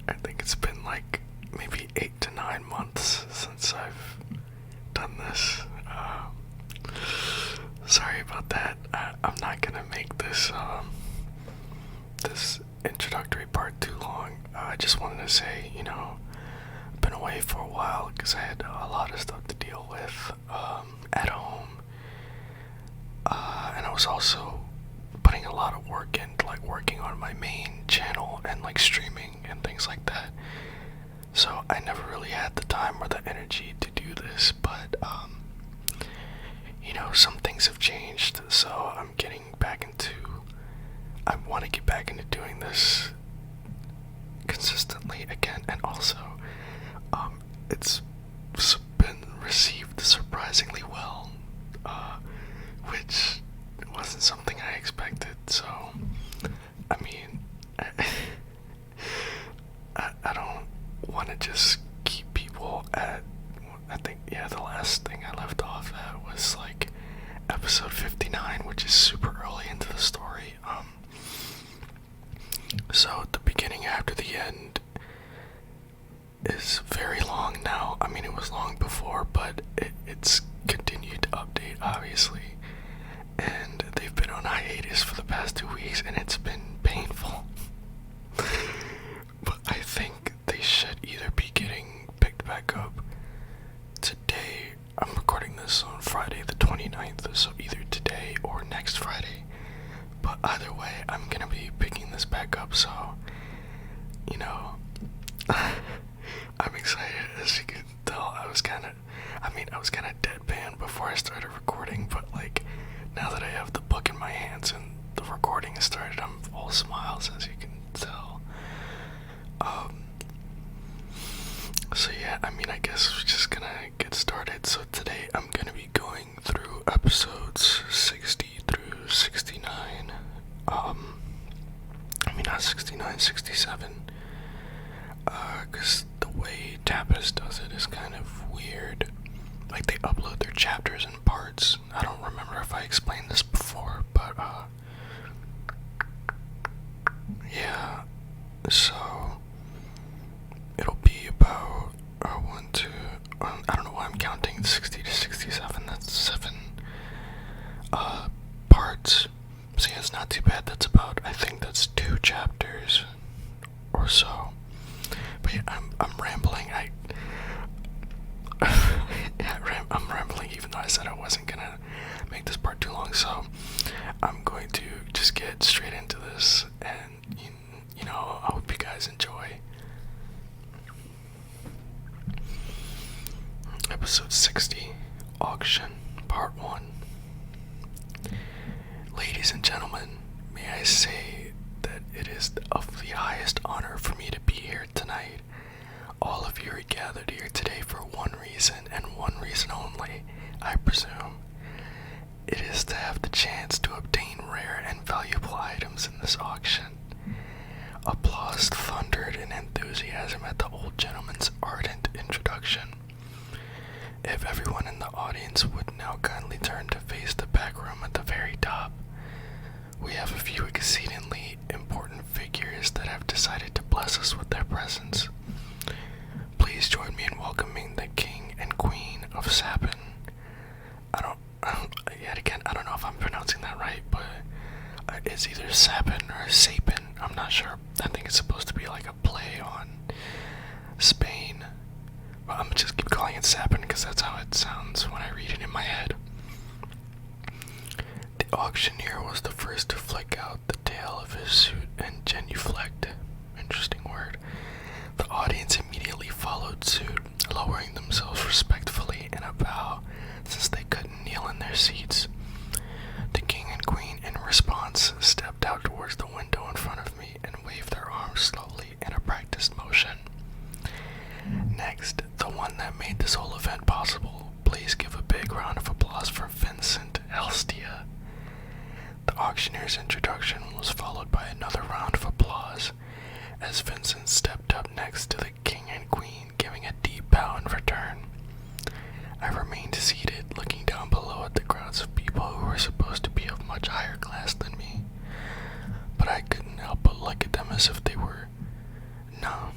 I think it's been like maybe 8 to 9 months since I've done this. Sorry about that. I'm not gonna make this introductory part too long. I just wanted to say, I've been away for a while because I had a lot of stuff to deal with at home, and I was also putting a lot of work into like working on my main channel and like streaming and things like that. So I never really had the time or the energy to do this, but some things have changed, so I want to get back into doing this consistently again, and also, it's been received surprisingly well, which wasn't something I expected, so, I mean, I don't want to just keep people at, I think, yeah, the last thing I left off at was, like, episode 59, which is super early into the story. So the beginning after the end is very long now. I mean, it was long before, but it's continued to update, obviously. And they've been on hiatus for the past 2 weeks, and it's been painful. But I think they should either be getting picked back up today. I'm recording this on Friday the 29th, so either today or next Friday. But either way, I'm gonna be picking this back up, so, I'm excited. As you can tell, I was kinda deadpan before I started recording, but like, now that I have the book in my hands and the recording has started, I'm all smiles, as you can tell. So yeah, I guess we're just gonna get started. So today I'm gonna be going through episodes 60 through 69. Not 69, 67. Cause the way Tapas does it is kind of weird. Like, they upload their chapters in parts. I don't remember if I explained this before, but, yeah. So, it'll be about, I don't know why I'm counting 60 to 67, that's 7, parts. So yeah, it's not too bad. I think that's 2 chapters or so. But yeah, I'm rambling. I'm rambling, even though I said I wasn't gonna make this part too long. So I'm going to just get straight into this, and I hope you guys enjoy. Episode 60, Auction, Part 1. Ladies and gentlemen, may I say that it is of the highest honor for me to be here tonight. All of you are gathered here today for one reason, and one reason only, I presume. It is to have the chance to obtain rare and valuable items in this auction. Applause thundered in enthusiasm at the old gentleman's ardent introduction. If everyone in the audience would now kindly turn to face the back room at the very top, we have a few exceedingly important figures that have decided to bless us with their presence. Please join me in welcoming the King and Queen of Sapin. I don't know if I'm pronouncing that right, but it's either Sapin or Sapin. I'm not sure. I think it's supposed to be like a play on Spain. But I'm gonna just keep calling it Sapin because that's how it sounds when I read it in my head. The auctioneer was the first to flick out the tail of his suit and genuflect. Interesting word. The audience immediately followed suit, lowering themselves respectfully in a bow since they couldn't kneel in their seats. The king and queen, in response, stepped out towards the window in front of me and waved their arms slowly in a practiced motion. Next, the one that made this whole event possible, please give a big round of applause for Vincent Elstia. The auctioneer's introduction was followed by another round of applause, as Vincent stepped up next to the king and queen, giving a deep bow in return. I remained seated, looking down below at the crowds of people who were supposed to be of much higher class than me, but I couldn't help but look at them as if they were, no,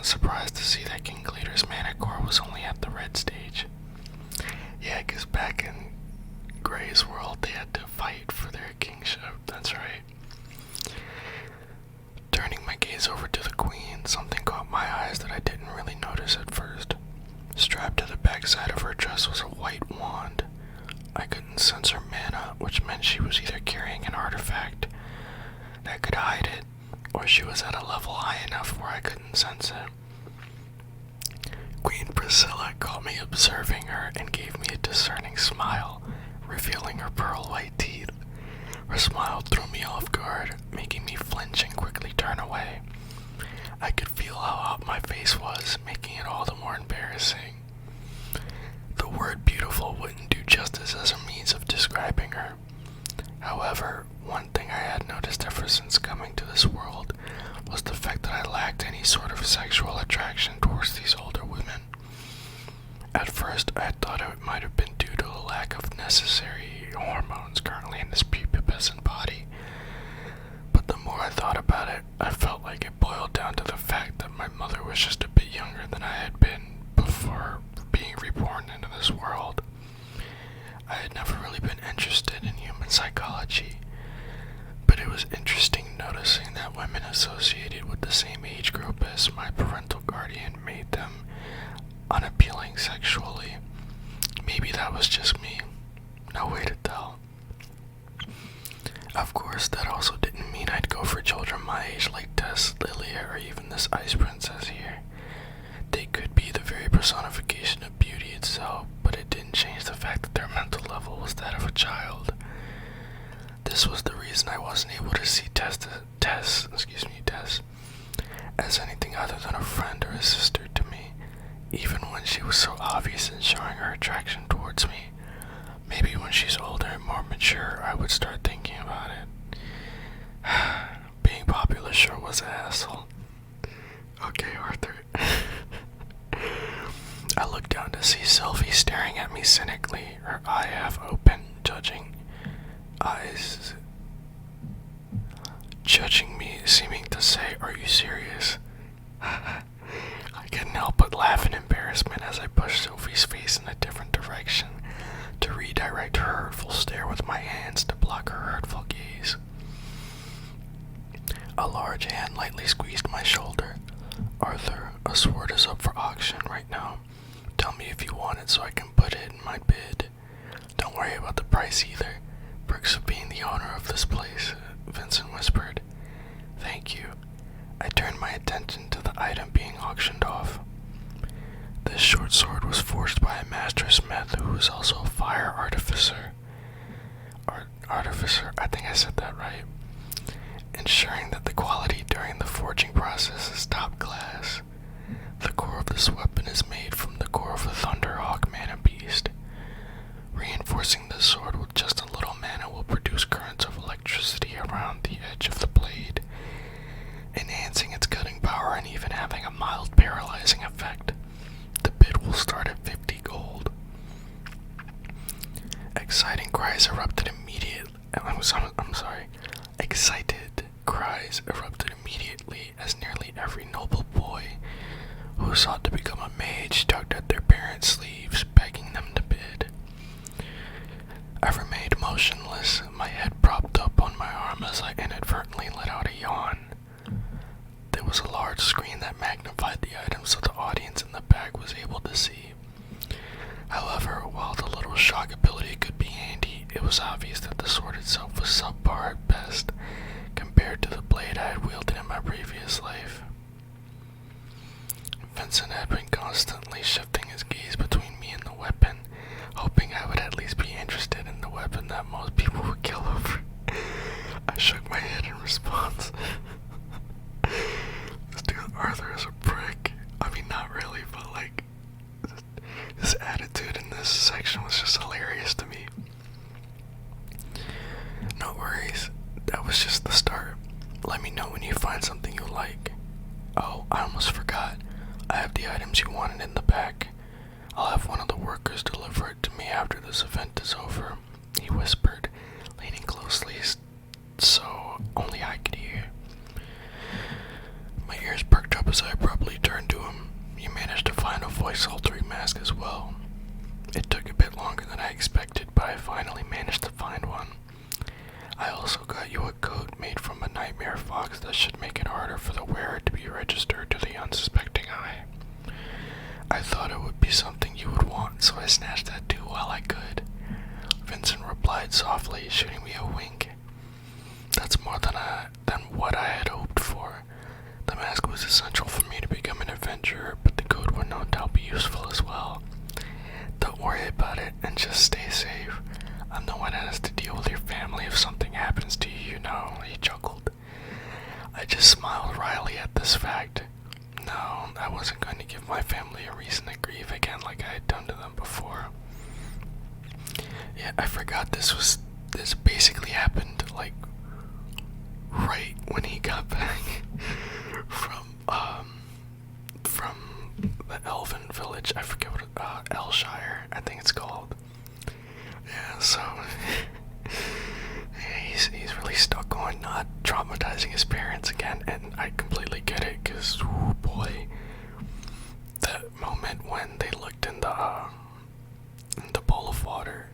surprised to see that King Glider's Manicore was only at the red stage. Yeah, 'cause back in Gray's world, they had to fight for their kingship, that's right. Turning my gaze over to the queen, something caught my eyes that I didn't really notice at first. Strapped to the backside of her dress was a white wand. I couldn't sense her mana, which meant she was either carrying an artifact that could hide it, or she was at a level high enough where I couldn't sense it. Queen Priscilla caught me observing her and gave me a discerning smile, revealing her pearl white teeth. Her smile threw me off guard, making me flinch and quickly turn away. I could feel how hot my face was, making it all the more embarrassing. The word beautiful wouldn't do justice as a means of describing her. However, one thing I had noticed ever since coming to this world was the fact that I lacked any sort of sexual attraction towards these older women. At first, I had thought it might have been due to a lack of necessary hormones currently in this prepubescent body. But the more I thought about it, I felt like it boiled down to the fact that my mother was just a bit younger than I had been before being reborn into this world. I had never really been interested in human psychology, but it was interesting noticing that women associated with the same age group as my parental guardian made them unappealing sexually. Maybe that was just me. No way to tell. Of course, that also didn't mean I'd go for children my age like Tess, Lilia, or even this ice princess here. They could be the very personification of beauty itself, but it didn't change the fact that their mental level was that of a child. This was the reason I wasn't able to see Tess as anything other than a friend or a sister to me, even when she was so obvious in showing her attraction towards me. Maybe when she's older and more mature, I would start thinking about it. Being popular sure was a hassle. Okay, Arthur. I looked down to see Sylvie staring at me cynically, her eye half open, judging me, seeming to say, "Are you serious?" I couldn't help but laugh in embarrassment as I pushed Sophie's face in a different direction to redirect her hurtful stare with my hands to block her hurtful gaze. A large hand lightly squeezed my shoulder. "Arthur, a sword is up for auction right now. Tell me if you want it so I can put it in my bid. Don't worry about the price either. Perks of being the owner of this place," Vincent whispered. "Thank you." I turned my attention to the item being auctioned off. This short sword was forged by a master smith who was also a fire artificer. Artificer, I think I said that right. Ensuring that the quality during the forging process is top class. The core of this weapon is made from the core of a Thunderhawk mana beast. Reinforcing this sword with just a little mana will produce currents of electricity around the edge of the blade, enhancing its cutting power and even having a mild paralyzing effect. The bid will start at 50 gold. Exciting cries erupted immediately. Excited cries erupted immediately as nearly every noble boy who sought to become a mage tugged at their parents' sleeves, begging them to bid. I remained motionless, my head propped up on my arm as I inadvertently let out a yawn. There was a large screen that magnified the item so the audience in the back was able to see. However, while the little shock ability could be handy, it was obvious that the sword itself was subpar at best compared to the blade I had wielded in my previous life. Vincent had been constantly shifting his gaze between me and the weapon, hoping I would at least be interested in the weapon that most people would kill over. I shook my head in response. This dude Arthur is a prick. I mean, not really, but like, his attitude in this section was just hilarious to me. No worries, that was just the start. Let me know when you find something you like. Oh, I almost forgot. I have the items you wanted in the back. I'll have one of the workers deliver it to me after this event is over, he whispered, leaning closely so only I could hear. My ears perked up as I abruptly turned to sultry mask as well. It took a bit longer than I expected, but I finally managed to find one. I also got you a coat made from a nightmare fox that should make it harder for the wearer to be registered to the unsuspecting eye. I thought it would be something you would want, so I snatched that too while I could. Vincent replied softly, shooting me a wink. That's more than what I had hoped for. The mask was essential for me to become an adventurer, but the coat would no doubt be useful as well. Don't worry about it, and just stay safe. I'm the one that has to deal with your family if something happens to you, you know, he chuckled. I just smiled wryly at this fact. No, I wasn't going to give my family a reason to grieve again like I had done to them before. Yeah, I forgot this basically happened, like, right when he got back from the Elven village. I forget what, Elshire, I think it's called. Yeah, so, yeah, he's really stuck on not traumatizing his parents again, and I completely get it, because, oh boy, that moment when they looked in the bowl of water,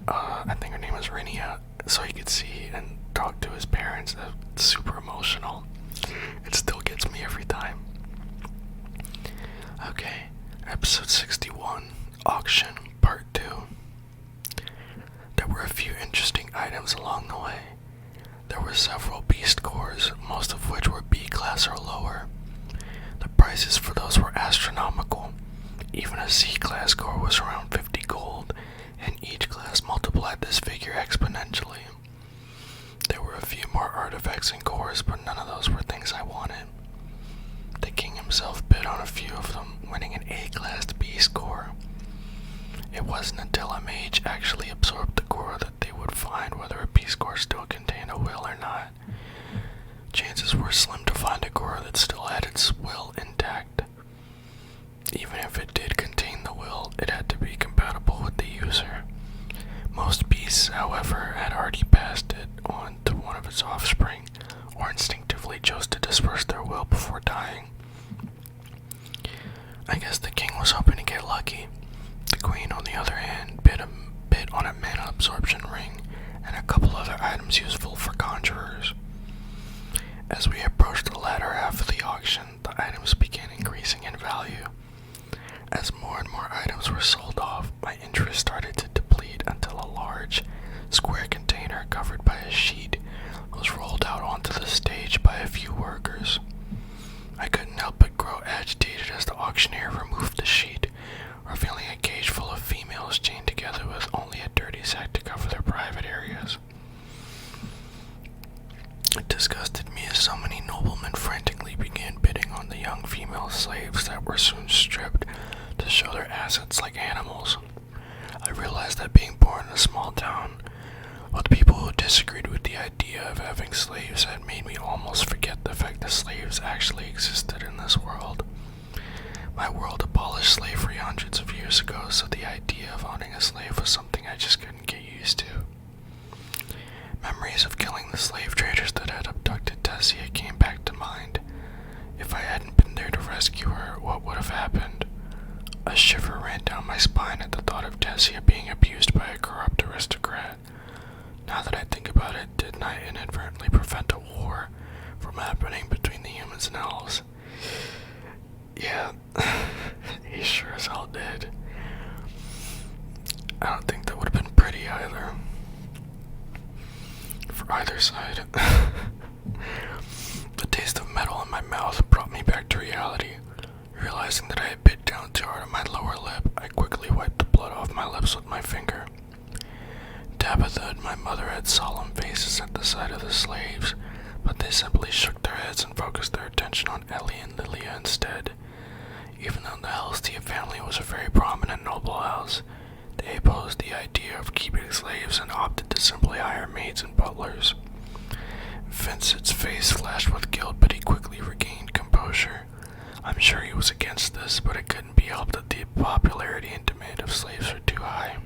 I think her name was Rinia, so he could see and talk to his parents. That's super emotional. It still gets me every time. Okay, episode 61, Auction, Part 2. There were a few interesting items along the way. There were several beast cores, most of which were B class or lower. The prices for those were astronomical. Even a C class core was around 50 gold, and each class multiplied this figure exponentially. There were a few more artifacts and cores, but none of those were things I wanted. The king himself bid on a few of them, winning an A-class beast core. It wasn't until a mage actually absorbed the core that they would find whether a beast core still contained a will or not. Chances were slim to find a core that still had its will intact. Even if it did contain the will, it had to be compatible with the user. Most beasts, however, had already passed it on to one of its offspring, or instinctively chose to disperse their will before dying. I guess the king was hoping to get lucky. The queen, on the other hand, bid on a mana absorption ring and a couple other items useful for conjurers. As we approached the latter half of the auction, the items began increasing in value. As more and more items were sold off, my interest started to deplete until a large, square container covered by a sheet was rolled out onto the stage by a few workers. I couldn't help but grow agitated as the auctioneer removed the sheet, revealing a cage full of females chained together with only a dirty sack to cover their private areas. It disgusted me as so many noblemen frantically began bidding on the young female slaves that were soon stripped to show their assets like animals. I realized that being born in a small town, with people who disagreed with the idea of having slaves, had made me almost forget the fact that slaves actually existed in this world. My world abolished slavery hundreds of years ago, so the idea of owning a slave was something I just couldn't get used to. Memories of killing the slave traders that had abducted Tessia came back to mind. If I hadn't been there to rescue her, what would have happened? A shiver ran down my spine at the thought of Tessia being abused by a corrupt aristocrat. Now that I think about it, didn't I inadvertently prevent a war from happening between the humans and elves? Yeah, he sure as hell did. I don't think that would have been pretty either. For either side. The taste of metal in my mouth brought me back to reality. Realizing that I had bit down too hard on my lower lip, I quickly wiped the blood off my lips with my finger. Tabitha and my mother had solemn faces at the sight of the slaves, but they simply shook their heads and focused their attention on Ellie and Lilia instead. Even though the Hellstead family was a very prominent noble house, they opposed the idea of keeping slaves and opted to simply hire maids and butlers. Vincent's face flashed with guilt, but he quickly regained composure. I'm sure he was against this, but it couldn't be helped that the popularity and demand of slaves were too high.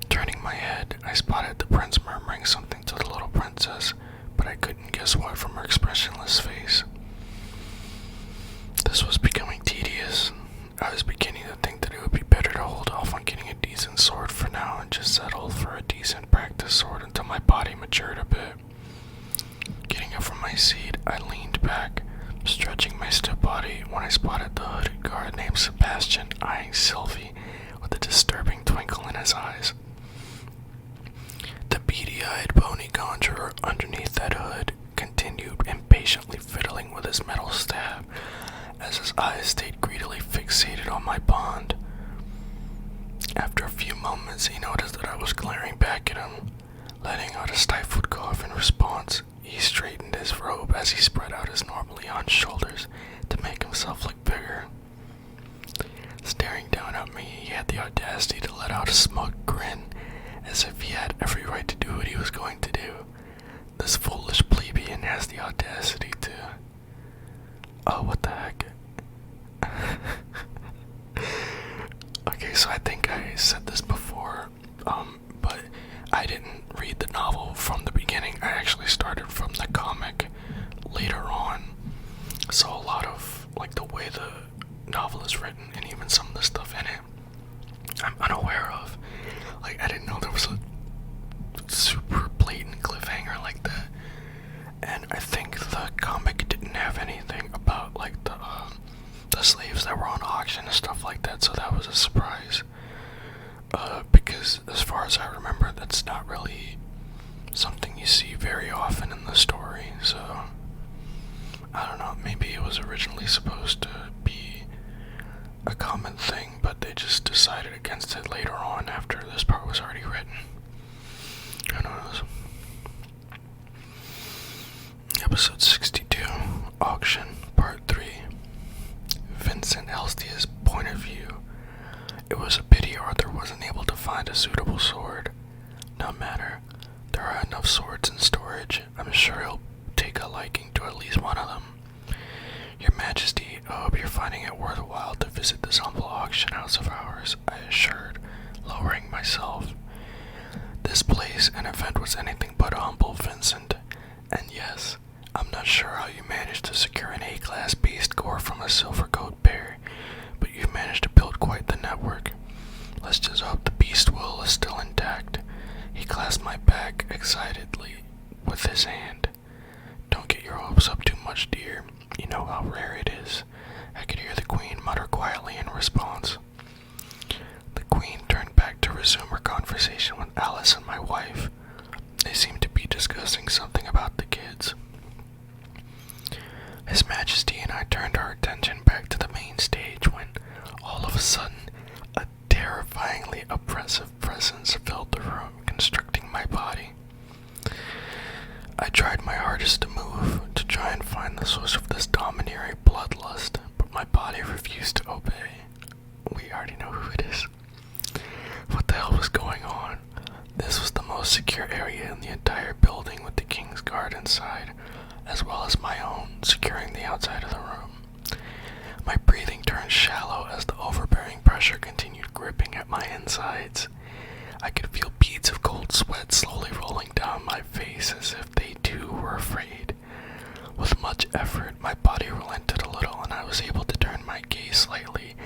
Turning my head, I spotted the prince murmuring something to the little princess, but I couldn't guess what from her expressionless face. This was becoming tedious. my seat, I leaned back, stretching my stiff body when I spotted the hooded guard named Sebastian eyeing Sylvie with a disturbing twinkle in his eyes. The beady-eyed bony conjurer underneath that hood continued impatiently fiddling with his metal stab as his eyes stayed greedily fixated on my bond. After a few moments, he noticed that I was glaring back at him. Letting out a stifled cough in response, he straightened his robe as he spread out his normally hunched shoulders to make himself look bigger. Staring down at me, he had the audacity to let out a smug grin, as if he had every right to do what he was going to do. This foolish plebeian has the audacity to... Oh, what the heck? Okay, so I think I said this before, but I didn't read the novel from the beginning. I actually started from the comic later on. So a lot of, like, the way the novel is written and even some of the stuff in it, I'm unaware of. Like, I didn't know there was a super blatant cliffhanger like that. And I think the comic didn't have anything about, like, the slaves that were on auction and stuff like that, so that was a surprise. Because as far as I remember, that's not really something you see very often in the story, so I don't know, maybe it was originally supposed to be a common thing, but they just decided against it later on after this part was already written. Who knows? Episode 62, Auction, Part 3. Vincent Elstia's point of view. It was a pity Arthur wasn't able to find a suitable sword. No matter, there are enough swords in storage. I'm sure he'll take a liking to at least one of them. Your Majesty, I hope you're finding it worthwhile to visit this humble auction house of ours, I assured, lowering myself. This place and event was anything but humble, Vincent. And yes, I'm not sure how you managed to secure an A-class beast gore from a silver coat bear, but you've managed to build quite the network. Let's just hope the beast will is still intact. He clasped my back excitedly with his hand. Don't get your hopes up too much, dear. You know how rare it is. I could hear the Queen mutter quietly in response. The Queen turned back to resume her conversation with Alice and my wife. They seemed to be discussing something about the kids. His Majesty and I turned our attention back to the main stage when, all of a sudden, a terrifyingly oppressive presence filled the room, constricting my body. I tried my hardest to move, to try and find the source of this domineering bloodlust, but my body refused to obey. We already know who it is. What the hell was going on? This was the most secure area in the entire building, with the King's Guard inside, as well as my own, securing the outside of the room. My breathing turned shallow as the overbearing pressure continued gripping at my insides. I could feel beads of cold sweat slowly rolling down my face as if they too were afraid. With much effort, my body relented a little and I was able to turn my gaze slightly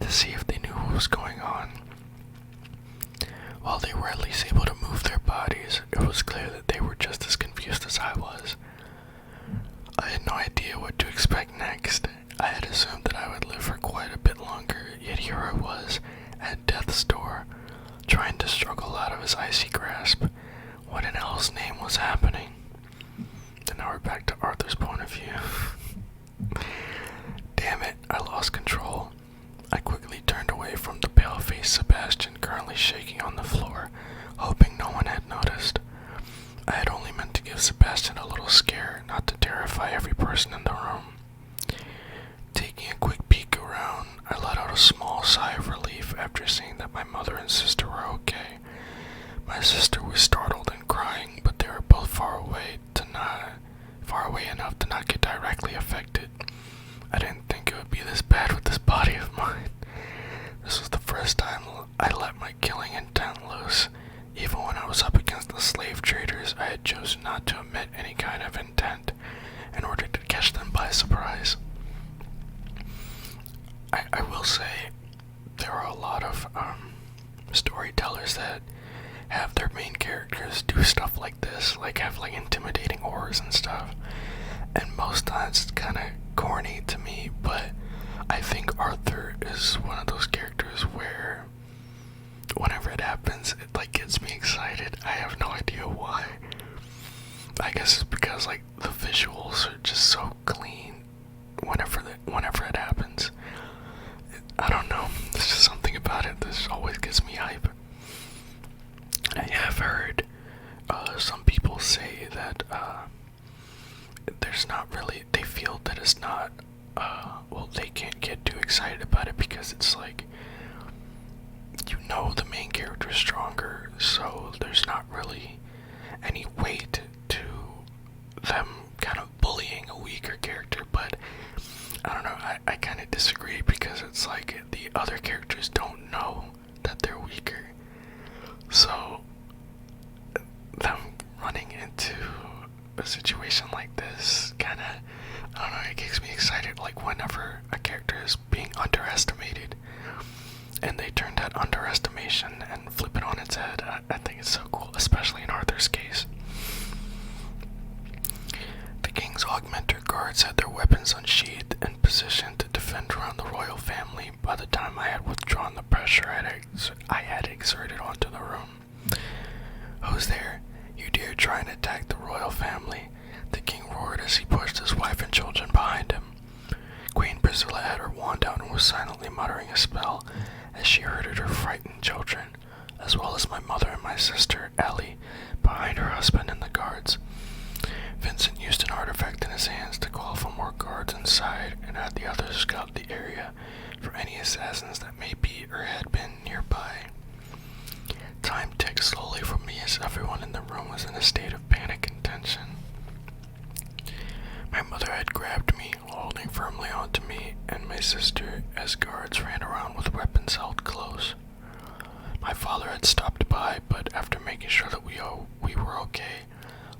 to see if they knew what was going on. While they were at least able to move their bodies, it was clear that they were just as confused as I was. I had no idea what to expect next. I had assumed that I would live for quite a bit longer, yet here I was, at death's door, trying to struggle out of his icy grasp. What in hell's name was happening? Then now we're back to Arthur's point of view. Damn it, I lost control. I quickly turned away from the pale-faced Sebastian currently shaking on the floor, hoping no one had noticed. I had only meant to give Sebastian a little scare, not to terrify every person in the room. Taking a quick peek around, I let out a small sigh of relief after seeing that my mother and sister were okay. My sister was startled and crying, but they were both far away enough to not get directly affected. I didn't think it would be this bad with this body of mine. This was the first time I let my killing intent loose. Even when I was up against the slave traders, I had chosen not to omit any kind of intent in order to catch them by surprise. I will say, there are a lot of storytellers that have their main characters do stuff like this, like have like intimidating auras and stuff. most times it's kind of corny to me, but I think Arthur is one of those characters where whenever it happens, it like gets me excited. I have no idea why. I guess it's because like the visuals are just so clean whenever it happens. I don't know. There's just something about it that always gets me hype. I have heard some people say that there's not really. They feel that it's not. Well, they can't get too excited about it because it's like, the main character is stronger, so there's not really any weight to them kind of bullying a weaker character. But I don't know, I kind of disagree because it's like the other characters don't know that they're weaker, so them running into a situation like this kind of, I don't know, it gets me excited. Like whenever a character is being underestimated and they turn that underestimation and flip it on its head, I think it's so cool, especially in Arthur's case. The king's augmenter guards had their weapons unsheathed and positioned to defend around the royal family by the time I had withdrawn the pressure I had exerted onto the room. "Who's there? You dare try and attack the royal family?" the king roared as he pushed his wife and children behind him. Queen Priscilla had her wand out and was silently muttering a spell as she herded her frightened children, as well as my mother and my sister, Ellie, behind her husband and the guards. Vincent used an artifact in his hands to call for more guards inside and had the others scout the area for any assassins that may be or had been nearby. Time ticked slowly for me as everyone in the room was in a state of panic and tension. My mother had grabbed me, holding firmly onto me and my sister as guards ran around with weapons held close. My father had stopped by, but after making sure that we were okay,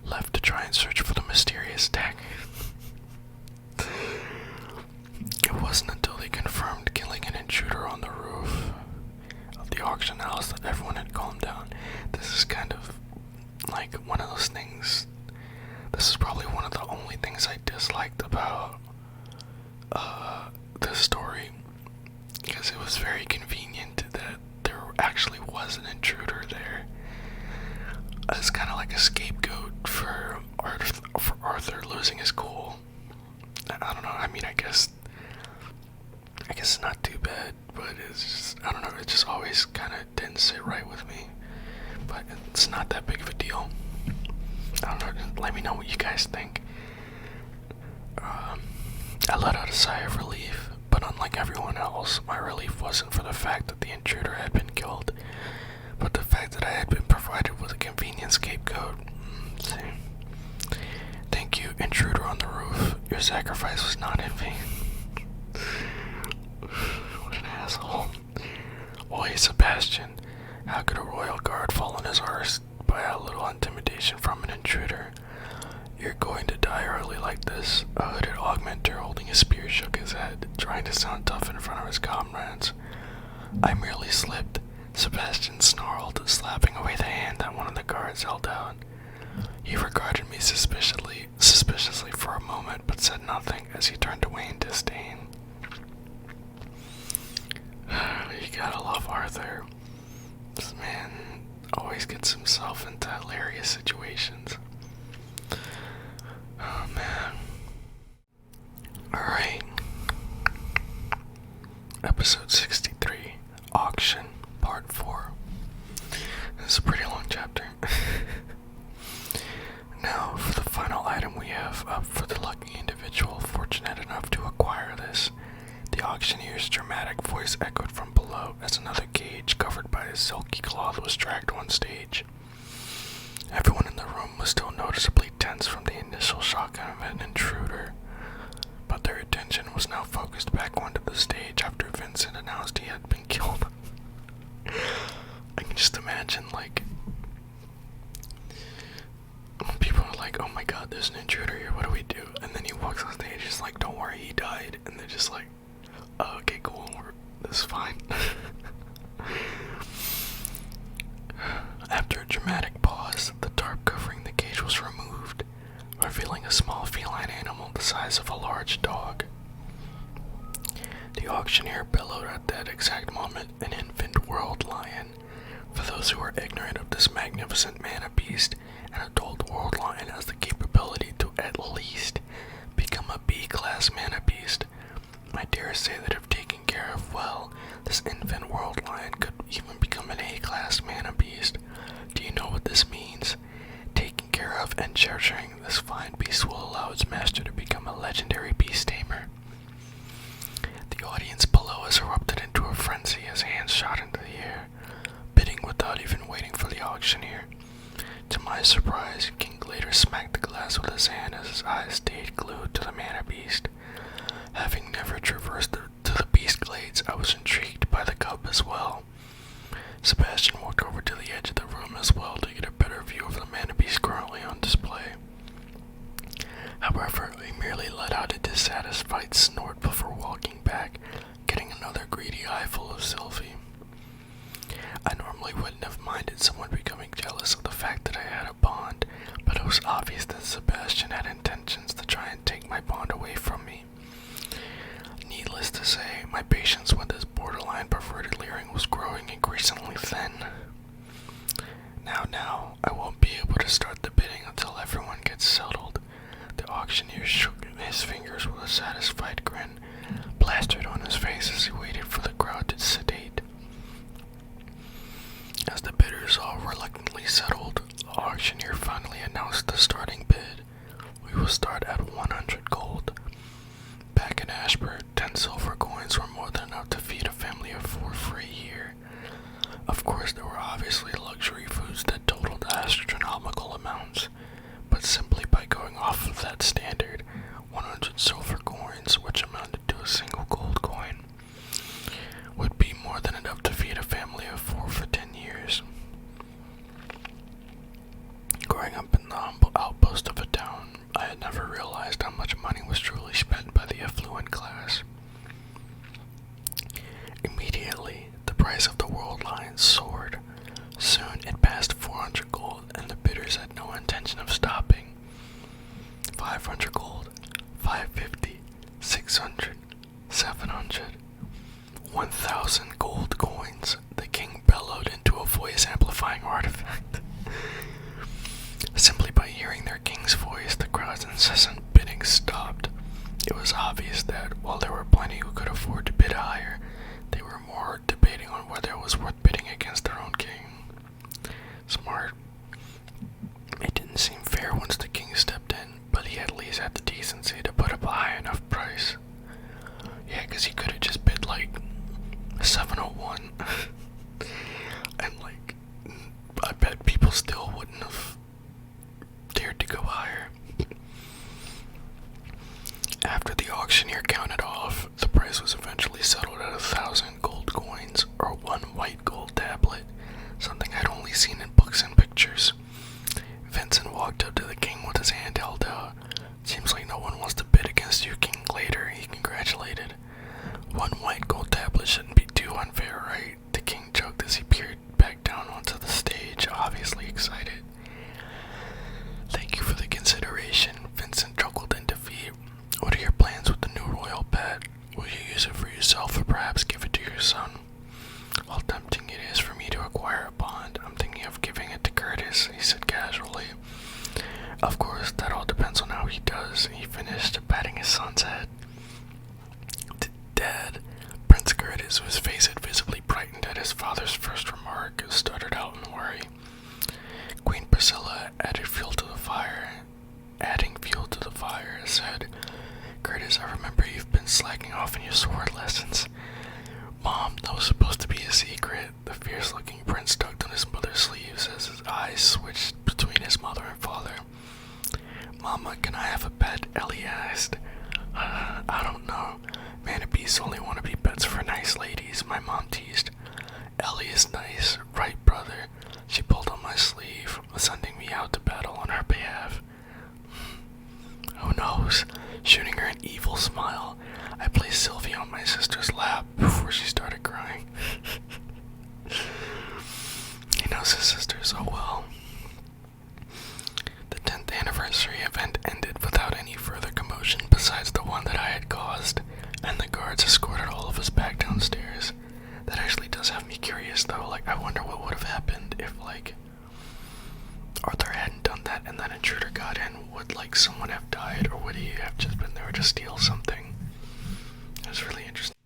left to try and search for the mysterious deck. It wasn't until they confirmed killing an intruder on the roof of the auction house that everyone had calmed down. This is kind of like one of those things. This is probably one of the only things I disliked about this story, because it was very convenient that there actually was an intruder there. It's kind of like a scapegoat for Arthur losing his cool. I don't know. I mean, I guess it's not too bad, but it's just, I don't know. It just always kind of didn't sit right with me. But it's not that big of a deal. I don't know, let me know what you guys think. I let out a sigh of relief, but unlike everyone else, my relief wasn't for the fact that the intruder had been killed, but the fact that I had been provided with a convenient scapegoat. Thank you, intruder on the roof. Your sacrifice was not in vain. What an asshole. Oi, Sebastian, how could a royal guard fall on his arse by a little intimidation from an intruder? You're going to die early like this. A hooded augmenter holding a spear shook his head, trying to sound tough in front of his comrades. I merely slipped, Sebastian snarled, slapping away the hand that one of the guards held out. He regarded me suspiciously for a moment, but said nothing as he turned away in disdain. You gotta love Arthur. This man always gets himself into hilarious situations. Oh man. Alright. Episode 63, Auction, Part 4. This is a pretty long chapter. Now, for the final item we have up for the lucky individual fortunate enough to acquire this. The auctioneer's dramatic voice echoed from below as another cage covered by a silky cloth was dragged on stage. Everyone in the room was still noticeably tense from the initial shock of an intruder, but their attention was now focused back onto the stage after Vincent announced he had been killed. I can just imagine, like, people are like, oh my god, there's an intruder here, what do we do? And then he walks on stage, he's like, don't worry, he died. And they're just like, oh, okay, cool, this is fine. After a dramatic pause, the tarp covering the cage was removed, revealing a small feline animal the size of a large dog. The auctioneer bellowed at that exact moment, "An infant world lion." For those who are ignorant of this magnificent mana-beast, an adult world lion has the capability to at least become a B-class mana-beast. I dare say that if taken care of well, this infant world lion could even become an A-class mana-beast. Do you know what this means? Taking care of and cherishing this fine beast will allow its master to become a legendary beast tamer. The audience below us erupted into a frenzy as hands shot into the air, bidding without even waiting for the auctioneer. To my surprise, King Glader smacked the glass with his hand as his eyes stayed glued to the mana beast. Having never traversed to the beast glades, I was intrigued by the cub as well. Sebastian walked over to the edge of the room as well to get a better view of the mana beast currently on display. However, he merely let out a dissatisfied snort before walking back, getting another greedy eyeful of Sylvie. I normally wouldn't have minded someone becoming jealous of the fact that I had a bond, but it was obvious that Sebastian had intentions to try and take my bond away from me. Needless to say, my patience with this borderline perverted leering was growing increasingly thin. Now, I won't be able to start the bidding until everyone gets settled. The auctioneer shook his fingers with a satisfied grin, plastered on his face as he waited for the crowd to sedate. As the bidders all reluctantly settled, the auctioneer finally announced the starting bid. We will start at 100 gold. Back in Ashford, 10 silver coins were more than enough to feed a family of 4 for a year. Of course, there were obviously luxury foods that totaled astronomical amounts, but simply by going off of that standard, 100 silver coins, which amounted to a single gold coin, would be more than enough to feed a family of 4 for 10 years. Growing up in the humble outpost of a town, I had never realized how much money was truly spent by the affluent class. Immediately, the price of the world lion soared. Soon it passed 400 gold, and the bidders had no intention of stopping. 500 gold, 550, 600, 700, 1,000 gold coins, the king bellowed into a voice-amplifying artifact. Simply by hearing their king's voice, the crowd's incessant bidding stopped. It was obvious that, while there were plenty who could afford to bid higher, they were more debating on whether it was worth bidding against their own king. Smart. It didn't seem fair once the king stepped in, but he at least had the decency to put up a high enough price. Yeah, because he could have just bid like 701. And like, I bet people still wouldn't have dared to go higher. After the auctioneer counted off, the price was eventually settled at 1,000 gold coins, or 1 white gold tablet, something I'd only seen in books and pictures. Vincent walked up to the king with his hand held out. "Seems like no one wants to bid against you, King Glader," he congratulated. 1 white gold tablet shouldn't be too unfair, right? The king joked as he peered back down onto the stage, obviously excited. "Thank you for the consideration," Vincent chuckled in defeat. "What are your plans with the new royal pet? Will you use it for yourself or perhaps give it to your son?" "While tempting it is for me to acquire a bond, I'm thinking of giving it to Curtis," he said casually. "Of course, that all depends on how he does," he finished, patting his son's head. "Dad," Prince Curtis, whose face had visibly brightened at his father's first remark, started out in worry. Queen Priscilla adding fuel to the fire, said, "Curtis, I remember you've been slacking off in your sword lessons." "Mom, that was supposed to be a secret." The fierce-looking prince tugged on his mother's sleeves as his eyes switched between his mother and father. "Mama, can I have a pet?" Ellie asked. I don't know. Manabees only want to be pets for nice ladies," my mom teased. "Ellie is nice, right, brother?" She pulled on my sleeve, sending me out to battle on her behalf. Who knows? Shooting her an evil smile, I placed Sylvie on my sister's lap before she started crying. He knows his sister so well. The 10th anniversary event ended without any further commotion to steal something. It was really interesting.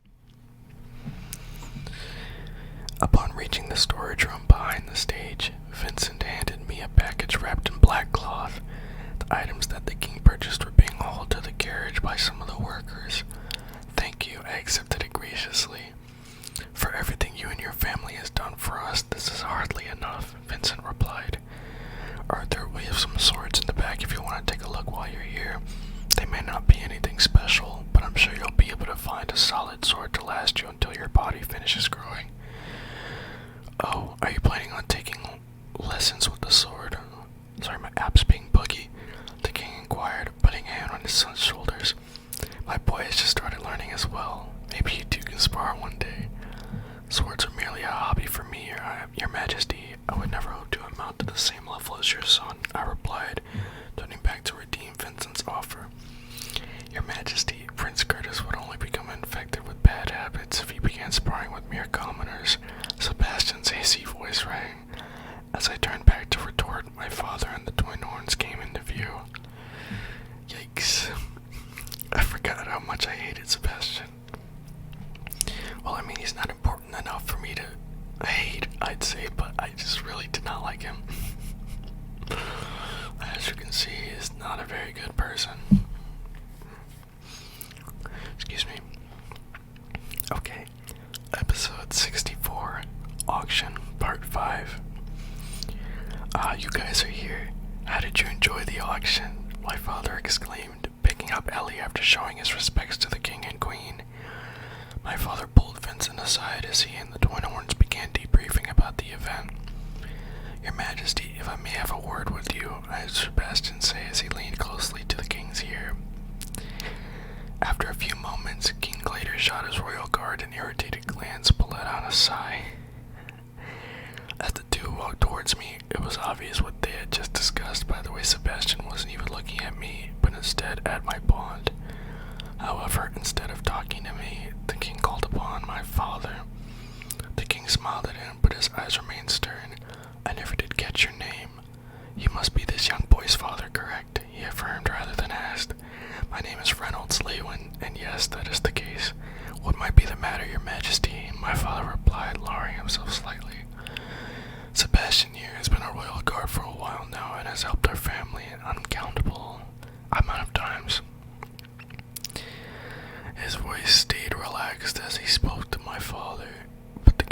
Upon reaching the storage room behind the stage, Vincent handed me a package wrapped in black cloth. The items that the king purchased were being hauled to the carriage by some of the workers. Thank you, I accepted it graciously. For everything you and your family has done for us, this is hardly enough, Vincent replied. Arthur, we have some swords in the back if you want to take a look while you're here. They may not be anything special, but I'm sure you'll be able to find a solid sword to last you until your body finishes growing. Oh, are you planning on taking lessons with the sword? Sorry, my app's being buggy, the king inquired, putting a hand on his son's shoulders. My boy has just started learning as well. Maybe you two can spar one day. Swords are merely a hobby for me, your majesty. I would never hope to amount to the same level as your son, I replied, turning back to redeem Vincent's offer. Your majesty, Prince Curtis would only become infected with bad habits if he began sparring with mere commoners, Sebastian's hasty voice rang. As I turned back to retort, my father and the twin horns came into view. Yikes. I forgot how much I hated Sebastian. Well, I mean, he's not important enough for me to hate, I'd say, but I just really did not like him. As you can see, he's not a very good person. Excuse me. Okay, episode 64, Auction, Part 5. You guys are here. How did you enjoy the auction? My father exclaimed, picking up Ellie after showing his respects to the king and queen. My father pulled Vincent aside as he and the twin horns began debriefing about the event. Your majesty, if I may have a word with you, I heard Sebastian say as he leaned closely to the king's ear. After a few moments, King Glader shot his royal guard an irritated glance but let out a sigh. As the two walked towards me, it was obvious what they had just discussed by the way Sebastian wasn't even looking at me, but instead at my bond. However, instead of talking to me, the king called upon my father. The king smiled at him, but his eyes remained stern. I never did catch your name. You must be this young boy's father, correct? He affirmed rather than asked. My name is Reynolds Lewin, and yes, that is the case. What might be the matter, your majesty? My father replied, lowering himself slightly. Sebastian here has been a royal guard for a while now and has helped our family an uncountable amount of times. His voice stayed relaxed as he spoke to my father, but the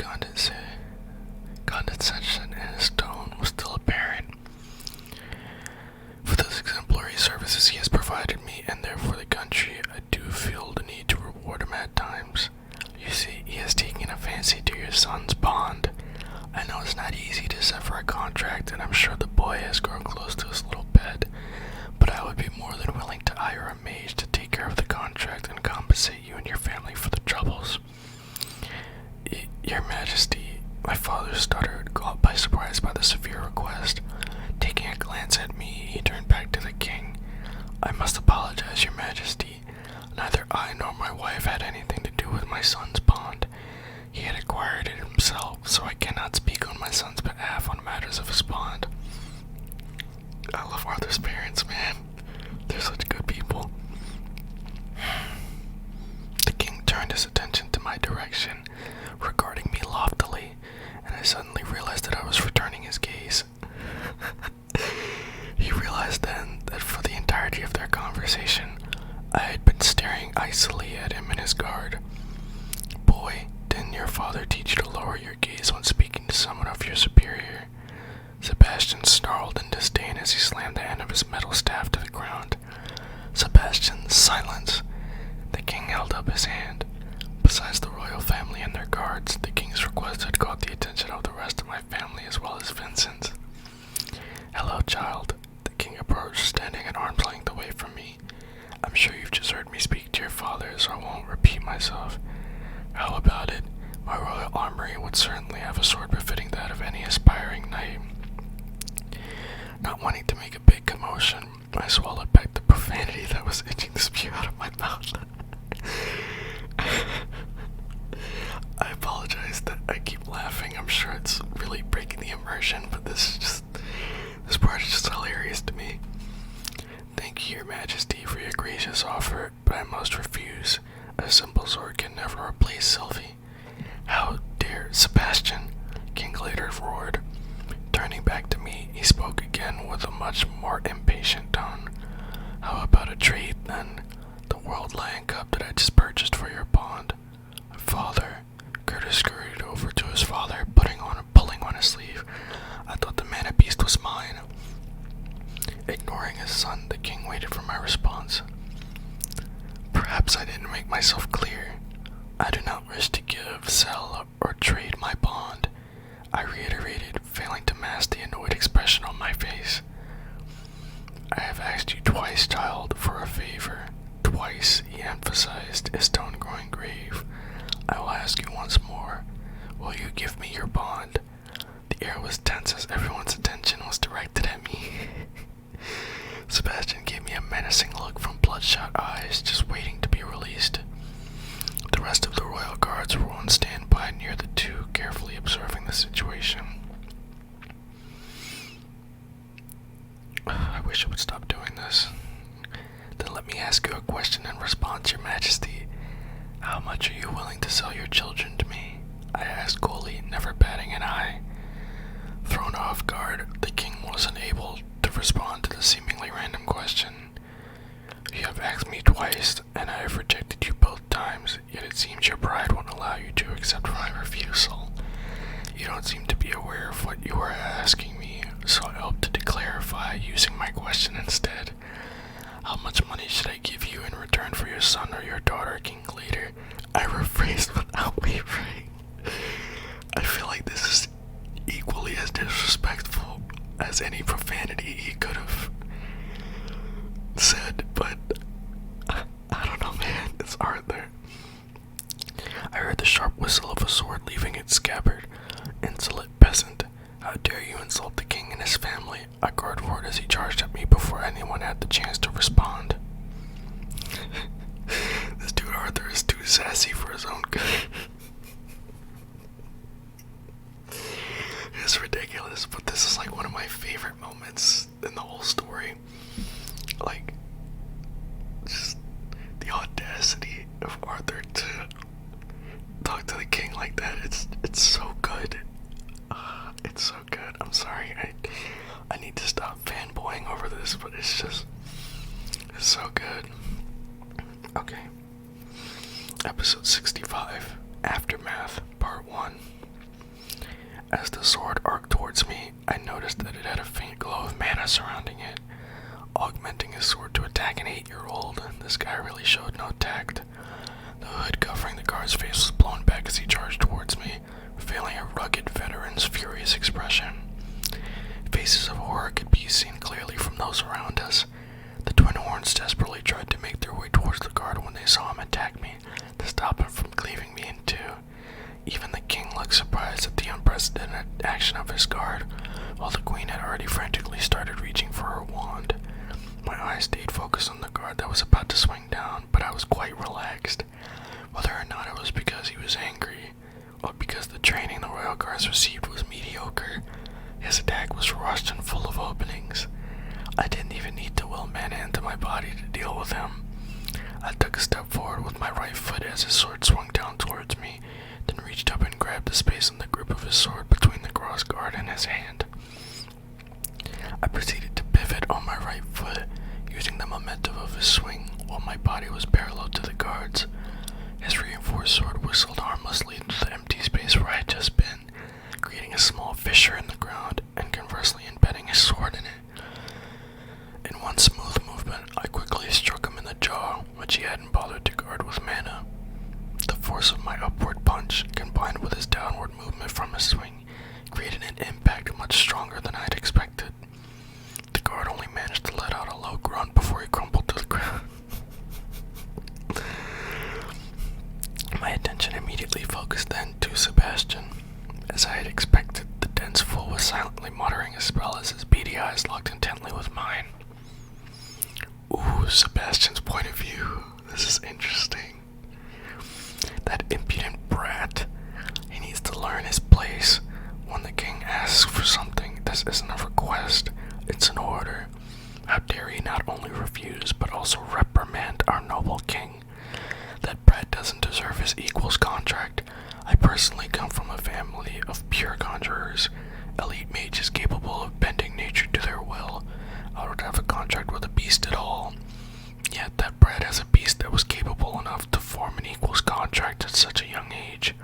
condescension in his tone was still apparent. For those exemplary services he has provided me and therefore the country, I do feel the need to reward him at times. You see, he has taken a fancy to your son's bond. I know it's not easy to sever a contract, and I'm sure the boy has grown close to his little bed, but I would be more than willing to hire a mage to take care of the contract and compensate you and your family for the troubles. Your Majesty, my father stuttered, caught by surprise by the severe request. Taking a glance at me, he turned back to the king. I must apologize, your Majesty. Neither I nor my wife had anything to do with my son's bond. He had acquired it himself, so I cannot speak on my son's behalf on matters of his bond. I love Arthur's parents, man. They're such good people. The king turned his attention to my direction, regarding me loftily, and I suddenly realized that I was returning his gaze. He realized then that for the entirety of their conversation, I had been staring icily at him and his guard. Boy, didn't your father teach you to lower your gaze when speaking to someone of your superior? Sebastian snarled in disdain as he slammed the end of his metal staff to the ground. Sebastian, silence! The king held up his hand. Besides the royal family and their guards, the king's request had caught the attention of the rest of my family as well as Vincent's. Hello, child. The king approached, standing at arm's length away from me. I'm sure you've just heard me speak to your father, so I won't repeat myself. How about it? My royal armory would certainly have a sword befitting that of any aspiring knight. Not wanting to make a big commotion, I swallowed back the profanity that was itching to spew out of my mouth. I apologize that I keep laughing. I'm sure it's really breaking the immersion, but this part is just hilarious to me. Thank you, Your Majesty, for your gracious offer sword, but I must refuse. A simple sword can never replace Sylvie. How dare Sebastian? King later roared. Turning back to me, he spoke again with a much more impatient tone. How about a trade, then? The world lion cup that I just purchased for your bond. Father. Curtis scurried over to his father, pulling on his sleeve. I thought the mana beast was mine. Ignoring his son, the king waited for my response. Perhaps I didn't make myself clear. I do not wish to give, sell, or trade my bond, I reiterated, failing to mask the annoyed expression on my face. I have asked you twice, child, for a favor. Twice, he emphasized, his tone growing grave. I will ask you once more. Will you give me your bond? The air was tense as everyone's attention was directed at me. Sebastian gave me a menacing look from bloodshot eyes, just waiting to be released. The rest of the royal guards were on standby near the two, carefully observing the situation. I wish I would stop doing this. Then let me ask you a question in response, Your Majesty. How much are you willing to sell your children to me? I asked coolly, never batting an eye. Thrown off guard, the king wasn't able to respond to the seemingly random question. You have asked me twice, and I have rejected you both times, yet it seems your pride won't allow you to accept my refusal. You don't seem to be aware of what you are asking me, so I opted to clarify using my question instead. How much money should I give you in return for your son or your daughter, King Leader? I rephrased without wavering. I feel like this is equally as disrespectful as any profanity he could have said, but I don't know, man. It's Arthur. I heard the sharp whistle of a sword leaving its scabbard. Insolent peasant. How dare you insult the king and his family? A guard roared as he charged at me before anyone had the chance to respond. This dude Arthur is too sassy for his own good. It's ridiculous, but this is like one of my favorite moments in the whole story. Like, just the audacity of Arthur to talk to the king like that. It's so good. It's so good. I'm sorry. I need to stop fanboying over this, but it's so good. Okay. Episode 65, Aftermath, Part 1. As the sword arced towards me, I noticed that it had a faint glow of mana surrounding it. Augmenting his sword to attack an 8-year-old, this guy really showed no tact. The hood covering the guard's face was blown back as he charged towards me, revealing a rugged veteran's furious expression. Faces of horror could be seen clearly from those around us. The twin horns desperately tried to make their way towards the guard when they saw him attack me, to stop him from cleaving me in two. Even the king looked surprised at the unprecedented action of his guard, while the queen had already frantically started reaching for her wand. My eyes stayed focused on the guard that was about to swing down, but I was quite relaxed. Whether or not it was because he was angry, or because the training the royal guards received was mediocre, his attack was rushed and full of openings. I didn't even need to will mana into my body to deal with him. I took a step forward with my right foot as his sword swung down towards me, then reached up and grabbed the space in the grip of his sword between the cross guard and his hand. I proceeded to pivot on my right foot, using the momentum of his swing while my body was parallel to the guards. His reinforced sword whistled harmlessly into the empty space where I had just been, creating a small fissure in the ground and conversely embedding his sword in it. In one smooth movement, I quickly struck him in the jaw, which he hadn't bothered to guard with mana. The force of my upward punch, combined with his downward movement from his swing, created an impact much stronger than I had expected. The guard only managed to let out a low grunt before he crumpled to the ground. My attention immediately focused then to Sebastian. As I had expected, the dense fool was silently muttering a spell as his beady eyes locked intently with mine. Ooh, Sebastian's point of view. This is interesting. That impudent brat. He needs to learn his place. When the king asks for something, this isn't a request, it's an order. How dare he not only refuse, but also reprimand our noble king. That Brad doesn't deserve his equal's contract. I personally come from a family of pure conjurers, elite mages capable of bending nature to their will. I don't have a contract with a beast at all. Yet that Brad has a beast that was capable enough to form an equal's contract at such a young age.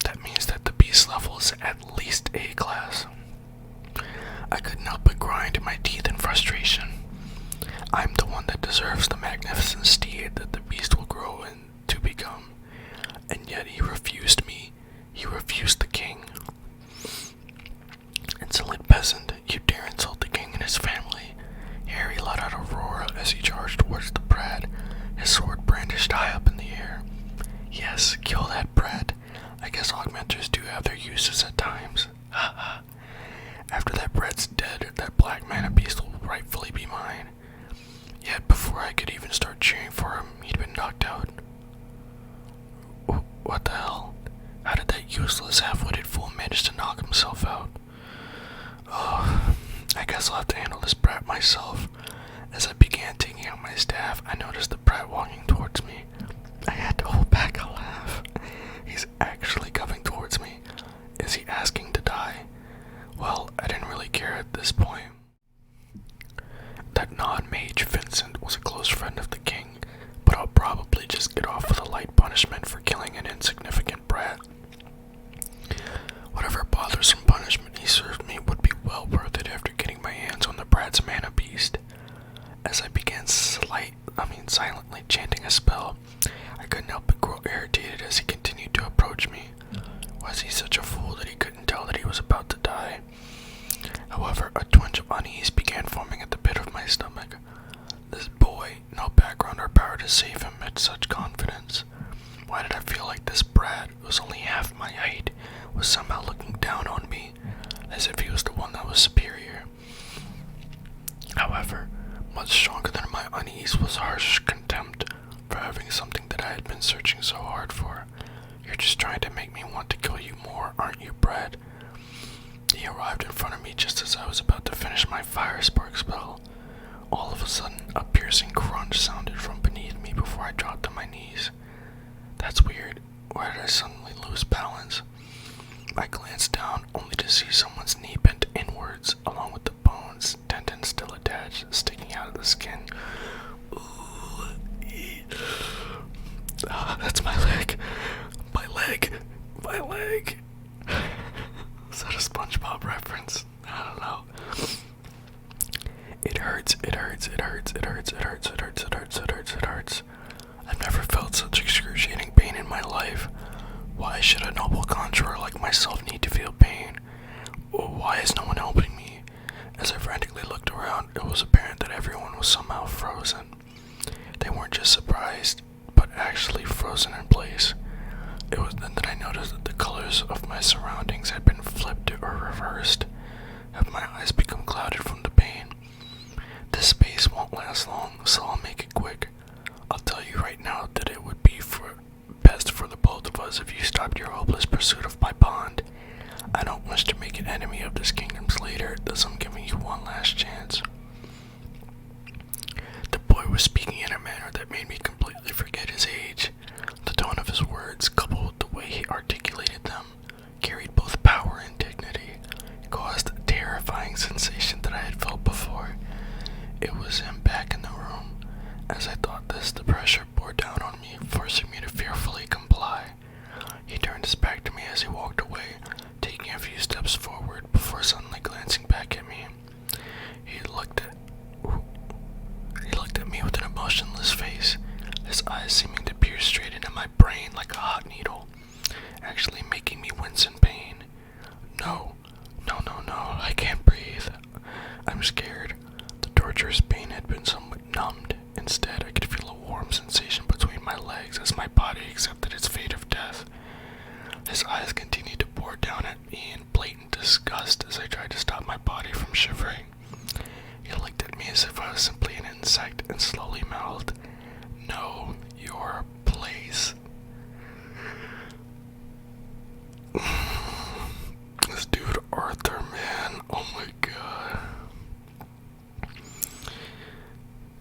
That means that the beast level is at least A class. I couldn't help but grind my teeth in frustration. I'm the one that deserves the magnificent steed that the beast will grow to become. And yet he refused me. He refused the king. Insolent peasant, you dare insult the king and his family. Harry let out a roar as he charged towards the Brad, his sword brandished high up in the air. Yes, kill that Brad. I guess augmenters do have their uses at times. After that Brad's dead, that black mana beast will rightfully be mine. Yet before I could even start cheering for him, he'd been knocked out. What the hell? How did that useless half-witted fool manage to knock himself out? Oh, I guess I'll have to handle this brat myself. As I began taking out my staff, I noticed the brat walking towards me. I had to hold back a laugh. He's actually coming towards me. Is he asking to die? Well, I didn't really care at this point. That non-mage Vincent was a close friend of the king, but I'll probably just get off with a light punishment for killing an insignificant brat. Whatever bothersome punishment he served me would be well worth it after getting my hands on the brat's mana beast. As I began silently chanting a spell, I couldn't help but grow irritated as he continued to approach me. Was he such a fool that he couldn't tell that he was about to die? However, a twinge of unease began forming at the pit of my stomach. This boy, no background or power to save him, had such confidence. Why did I feel like this Brad, who was only half my height, was somehow looking down on me, as if he was the one that was superior? However, much stronger than my unease was harsh contempt for having something that I had been searching so hard for. You're just trying to make me want to kill you more, aren't you, Brad? He arrived in front of me just as I was about to finish my fire spark spell. All of a sudden, a piercing crunch sounded from beneath me before I dropped to my knees. That's weird. Why did I suddenly lose balance? I glanced down only to see someone's knee bent inwards, along with the bones, tendons still attached, sticking out of the skin. Ooh, that's my leg. My leg. My leg. Is that a SpongeBob reference? I don't know. It hurts, it hurts, it hurts, it hurts, it hurts, it hurts, it hurts, it hurts, it hurts. I've never felt such excruciating pain in my life. Why should a noble conjurer like myself need to feel pain? Why is no one helping me? As I frantically looked around, it was apparent that everyone was somehow frozen. They weren't just surprised, but actually frozen in place. It was then that I noticed that the colors of my surroundings had been flipped or reversed. Have my eyes become clouded from the pain? This space won't last long, so I'll make it quick. I'll tell you right now that it would be best for the both of us if you stopped your hopeless pursuit of my bond. I don't wish to make an enemy of this kingdom's leader, thus I'm giving you one last chance. The boy was speaking in a manner that made me completely forget his age. The tone of his words, coupled with the way he articulated them, carried both power and dignity. It caused a terrifying sensation that I had felt before. It was him back in the room. As I thought this, the pressure bore down on me, forcing me to fearfully comply. He turned his back to me as he walked away, taking a few steps forward before suddenly glancing back at me. He looked at me with an emotionless face, his eyes seeming to pierce straight into my brain like a hot needle, actually making me wince in pain. No, I can't breathe. I'm scared. The torturous pain had been somewhat numbed. Instead, I could feel a warm sensation between my legs as my body accepted its fate of death. His eyes continued to bore down at me in blatant disgust as I tried to stop my body from shivering. He looked at me as if I was simply an insect and slowly mouthed, "Know your place." This dude Arthur, man, oh my god.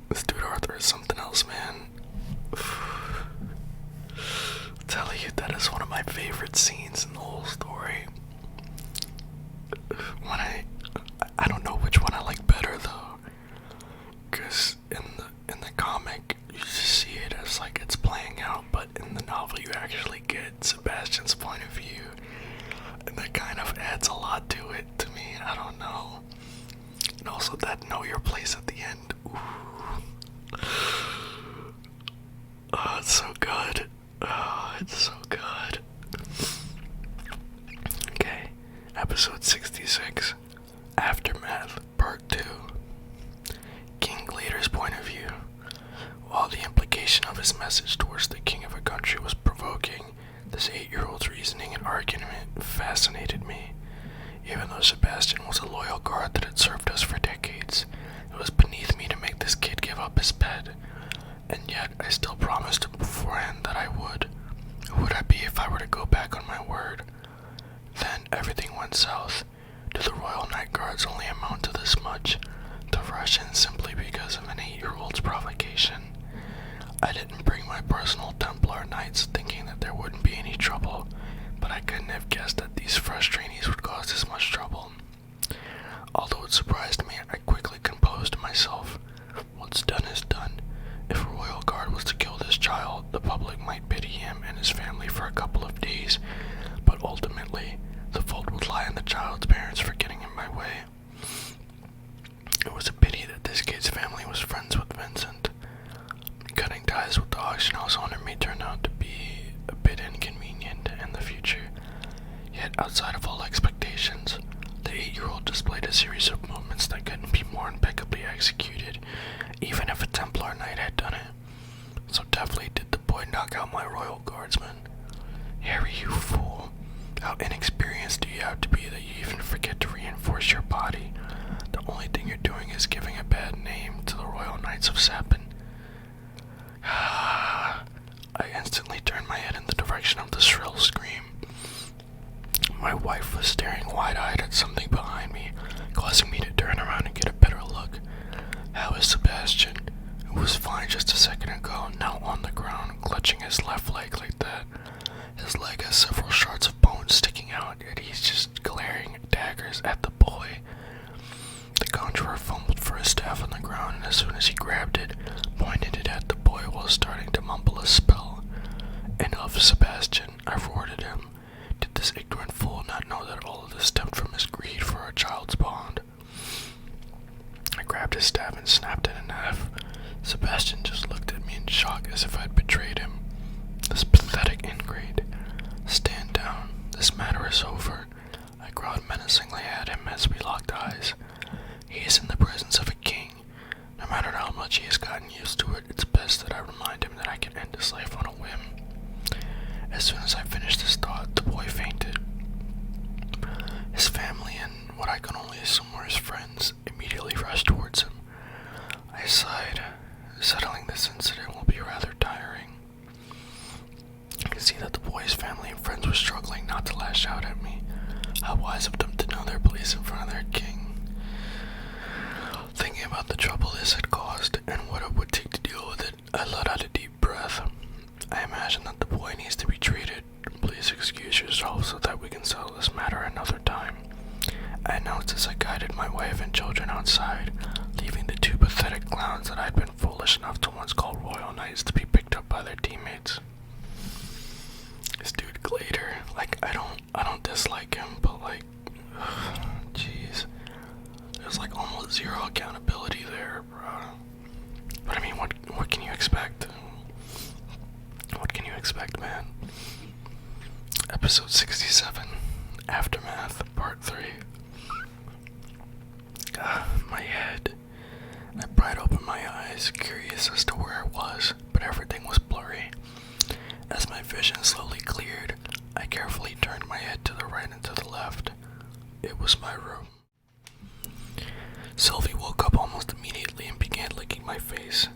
This dude Arthur is something else, man. favorite scenes in the whole story. When I don't know which one I like better though, because in the comic you just see it as like it's playing out, but in the novel you actually get Sebastian's point of view, and that kind of adds a lot to it to me. I don't know. And also that know your place at the end. Ooh. Oh, it's so good. Oh, it's so good. Okay, episode 66, Aftermath, Part 2. King Glader's point of view. While the implication of his message towards the king of a country was provoking, this 8-year-old's reasoning and argument fascinated me. Even though Sebastian was a loyal guard that had served us for decades, it was beneath me to make this kid give up his pet. And yet, I still promised him beforehand that I would. Who would I be if I were to go back on my word? Then everything went south. Do the Royal Night Guards only amount to this much? To rush in simply because of an 8-year-old's provocation? I didn't bring my personal Templar Knights thinking that there wouldn't be any trouble, but I couldn't have guessed that these fresh trainees would cause this much trouble. Although it surprised me, I quickly composed myself. What's done is done. If a royal guard was to kill this child, the public might pity him and his family for a couple of days, but ultimately, the fault would lie in the child's parents for getting in my way. It was a pity that this kid's family was friends with Vincent. Cutting ties with the auction house owner may turn out to be a bit inconvenient in the future. Yet, outside of all expectations, the 8-year-old displayed a series of movements that couldn't be more impeccably executed, even if a Templar Knight had done it. So deftly did the boy knock out my royal guardsman. Harry, you fool. How inexperienced do you have to be that you even forget to reinforce your body? The only thing you're doing is giving a bad name to the Royal Knights of Sapin. I instantly turned my head in the direction of the shrill scream. My wife was staring wide-eyed at something behind me, causing me to turn around and get a better look. How is Sebastian, who was fine just a second ago, now on the ground, clutching his left leg like that? His leg has several shards of bone sticking out, yet he's just glaring daggers at the boy. The conjurer fumbled for his staff on the ground, and as soon as he grabbed it, pointed it at the boy while starting to mumble a spell. Enough, Sebastian, I roared at him. Did this ignorant fool not know that all of this stemmed from his greed for a child's bond? I grabbed his staff and snapped it in half. Sebastian just looked at me in shock as if I'd betrayed him. This pathetic ingrate. Stand down. This matter is over. I growled menacingly at him as we locked eyes. He is in the presence of a king. No matter how much he has gotten used to it, it's best that I remind him that I can end his life on a whim. As soon as I finished this thought, the boy fainted. His family and what I can only assume were his friends immediately rushed towards him. I sighed. Settling this incident will be rather tiring. I could see that the boy's family and friends were struggling not to lash out at me. How wise of them to know their place in front of their king. Thinking about the trouble this had caused and what it would take to deal with it, I let out a deep breath. I imagine that the boy needs to be treated. Please excuse yourself so that we can settle this matter another time. I announced as I guided my wife and children outside, leaving the two pathetic clowns that I'd been foolish enough to once call Royal Knights to be picked up by their teammates. This dude Glader, like, I don't dislike him, but like, jeez. There's like almost zero accountability there, bro. But I mean, what can you expect? What can you expect, man? Episode 67, Aftermath, Part 3. My head. I pried open my eyes, curious as to where I was, but everything was blurry. As my vision slowly cleared, I carefully turned my head to the right and to the left. It was my room. Sylvie woke up almost immediately and began licking my face.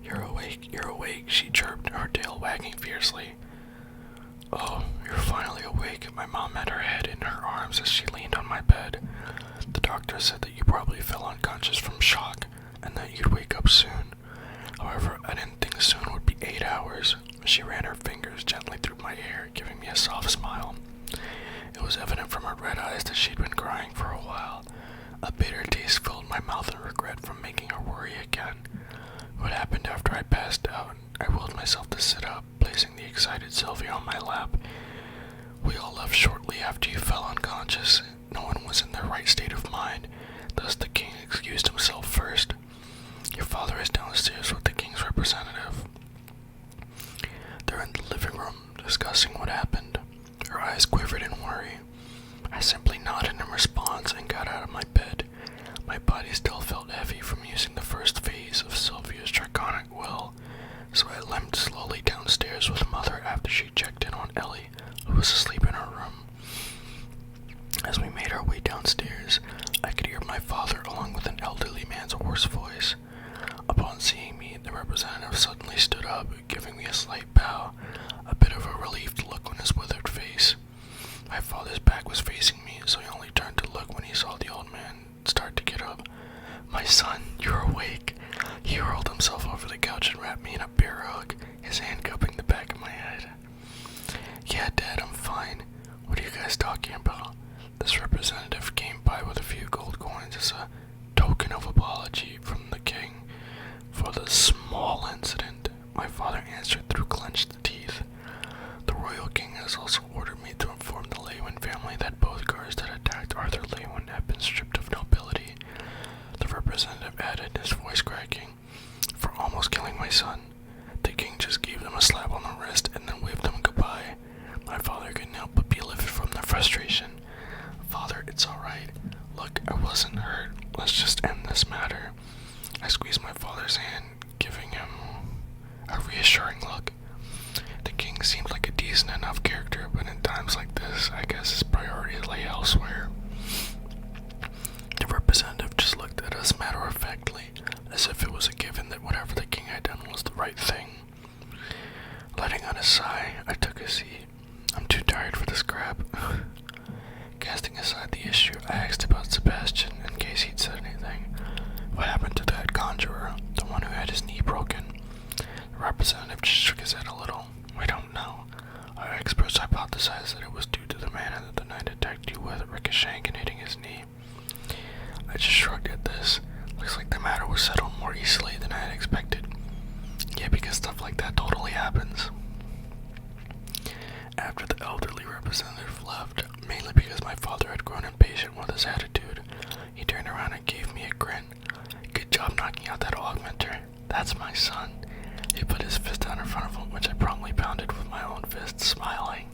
You're awake, she chirped, her tail wagging fiercely. Oh, you're finally awake. My mom had her head in her arms as she leaned on my bed. The doctor said that you probably fell unconscious from shock, and that you'd wake up soon. However, I didn't think soon would be 8 hours. She ran her fingers gently through my hair, giving me a soft smile. It was evident from her red eyes that she'd been crying for a while. A bitter taste filled my mouth in regret from making her worry again. What happened after I passed out? I willed myself to sit up, placing the excited Sylvia on my lap. We all left shortly after you fell unconscious. No one was in their right state of mind, thus the king excused himself first. Your father is downstairs with the king's representative. They're in the living room, discussing what happened. Her eyes quivered in worry. I simply nodded in response and got out of my bed. My body still felt heavy from using the first phase of Sylvia's draconic will, so I limped slowly downstairs with Mother after she checked in on Ellie, who was asleep in her room. As we made our way downstairs, I could hear my father along with an elderly man's hoarse voice. Upon seeing me, the representative suddenly stood up, giving me a slight bow, a bit of a relieved look on his withered face. My father's back was facing me, so he only turned to look when he saw the old man start to get up. My son, you're awake. He hurled himself over the couch and wrapped me in a bear hug, his hand cupping the back of my head. Yeah, Dad, I'm fine. What are you guys talking about? This representative came by with a few gold coins as a token of apology from the king for the small incident, my father answered through clenched teeth. The royal king has also ordered me to inform the Lewin family that both guards that attacked Arthur Lewin have been stripped of nobility. The representative added, his voice cracking, for almost killing my son. The king just gave them a slap on the wrist and then waved them goodbye. My father couldn't help but be livid from the frustration. Father, it's alright. Look, I wasn't hurt. Let's just end this matter. I squeezed my father's hand, giving him a reassuring look. The king seemed like a decent enough character, but in times like this, I guess his priorities lay elsewhere. The representative just looked at us matter-of-factly, as if it was a given that whatever the king had done was the right thing. Letting out a sigh, I took a seat. I'm too tired for this crap. Casting aside the issue, I asked about Sebastian in case he'd said anything. What happened to that conjurer, the one who had his knee broken? The representative just shook his head a little. We don't know. Our experts hypothesized that it was due to the manner that the knight attacked you with, ricocheting and hitting his knee. I just shrugged at this. Looks like the matter was settled more easily than I had expected. Yeah, because stuff like that totally happens. After the elderly representative left, mainly because my father had grown impatient with his attitude, he turned around and gave me a grin. Good job knocking out that augmenter. That's my son. He put his fist down in front of him, which I promptly pounded with my own fist, smiling.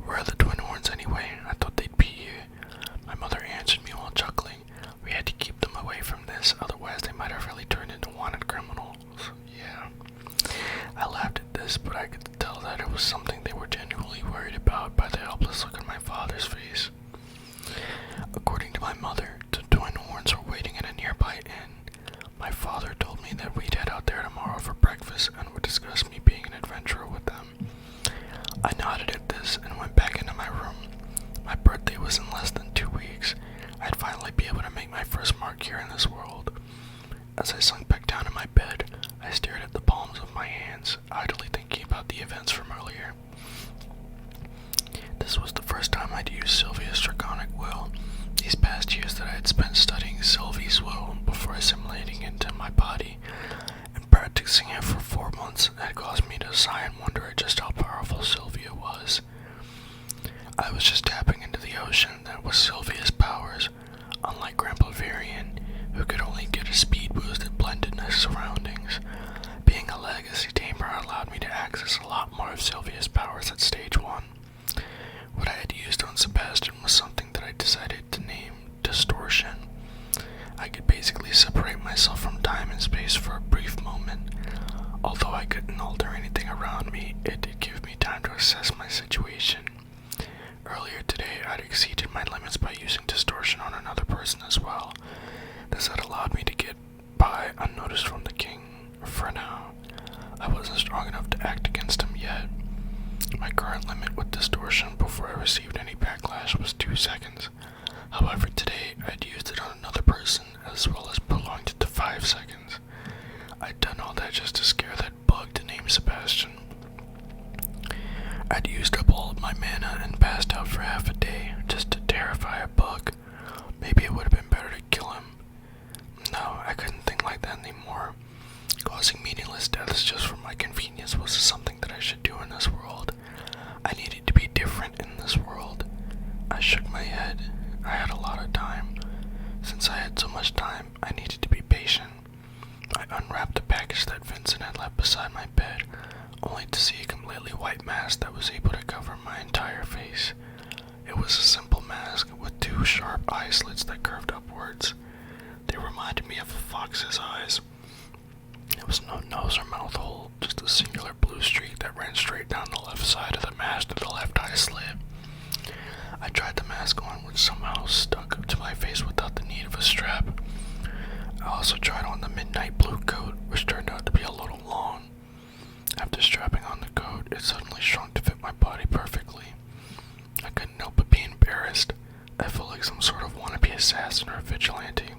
Where are the twin horns anyway? I thought they'd be here. My mother answered me while chuckling. We had to keep them away from this, otherwise they might have really turned into wanted criminals. Yeah. I laughed at this, but I could tell that it was something they were genuinely worried about by the helpless look on my father's face. According to my mother, the twin horns were waiting in a nearby inn. My father told me that we'd head out there tomorrow for breakfast and would discuss me being an adventurer with them. I nodded at this and went back into my room. My birthday was in less than 2 weeks. I'd finally be able to make my first mark here in this world. As I sunk back down in my bed, I stared at the palms of my hands, idly thinking about the events from earlier. This was the first time I'd used Sylvia's draconic will. These past years that I had spent studying Sylvie's will before assimilating into my body, and practicing it for 4 months had caused me to sigh and wonder at just how powerful Sylvia was. I was just tapping into the ocean that was Sylvia's powers, unlike Grandpa Varian, who could only get a speed boost and blend in his surroundings. Being a legacy tamer allowed me to access a lot more of Sylvia's powers at stage 1. What I had used on Sebastian was something that I decided to name Distortion. I could basically separate myself from time and space for a brief moment. Although I couldn't alter anything around me, it did give me time to assess my situation. Earlier today, I'd exceeded my limits by using Distortion on another person as well. This had allowed me to get by unnoticed from the king, for now. I wasn't strong enough to act against him yet. My current limit with Distortion before I received any backlash was 2 seconds. However, today I'd used it on another person as well as prolonged it to 5 seconds. I'd done all that just to scare that bug named Sebastian. I'd used up all of my mana and passed out for half a day just to terrify a bug. Maybe it would have been better to kill him. No, I couldn't think like that anymore. Causing meaningless deaths just for my convenience was something that I should do in this world. I needed to be different in this world. I shook my head. I had a lot of time. Since I had so much time, I needed to be patient. I unwrapped the package that Vincent had left beside my bed, only to see a completely white mask that was able to cover my entire face. It was a simple mask with two sharp eye slits that curved upwards. They reminded me of a fox's eyes. There was no nose or mouth hole, just a singular blue streak that ran straight down the left side of the mask to the left eye slit. I tried the mask on, which somehow stuck to my face without the need of a strap. I also tried on the midnight blue coat, which turned out to be a little long. After strapping on the coat, it suddenly shrunk to fit my body perfectly. I couldn't help but be embarrassed. I felt like some sort of wannabe assassin or vigilante.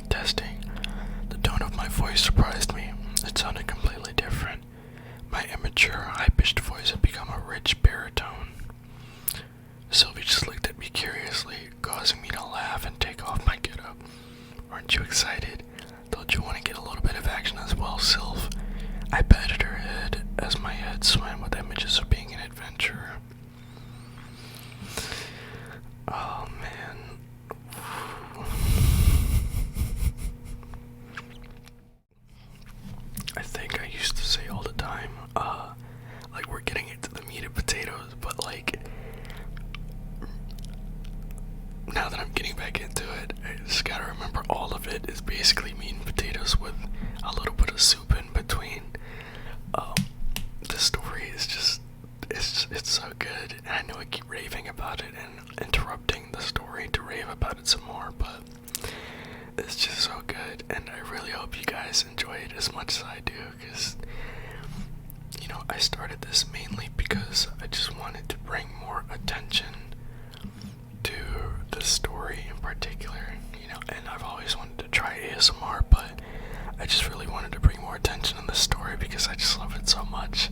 Testing. The tone of my voice surprised me. It sounded completely different. My immature, high-pitched voice had become a rich baritone. Sylvie just looked at me curiously, causing me to laugh and take off my getup. Aren't you excited? Don't you want to get a little bit of action as well, Sylv? I patted her head as my head swam with images of being an adventurer. Oh, man. I think I used to say all the time, like we're getting into the meat and potatoes, but like, now that I'm getting back into it, I just gotta remember all of it is basically meat and potatoes with a little bit of soup in between. The story is just, it's so good, and I know I keep raving about it and interrupting the story to rave about it some more, but it's just so good, and I really hope you guys enjoy it as much as I do, because, you know, I started this mainly because I just wanted to bring more attention to the story in particular, you know, and I've always wanted to try ASMR, but I just really wanted to bring more attention to the story because I just love it so much.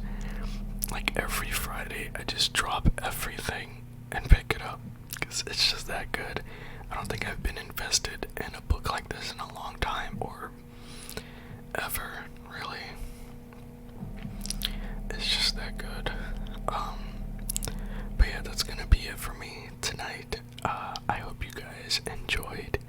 Like every Friday, I just drop everything and pick it up because it's just that good. I don't think I've been invested in a book like this in a long time, or ever, really. It's just that good. But yeah, that's gonna be it for me tonight. I hope you guys enjoyed.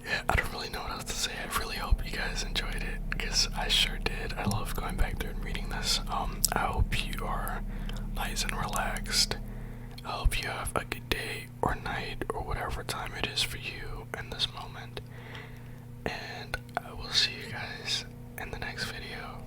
Yeah, I don't really know what else to say. I really hope you guys enjoyed it, because I sure did. I love going back through and reading this. I hope you are nice and relaxed. I hope you have a good day or night or whatever time it is for you in this moment. And I will see you guys in the next video.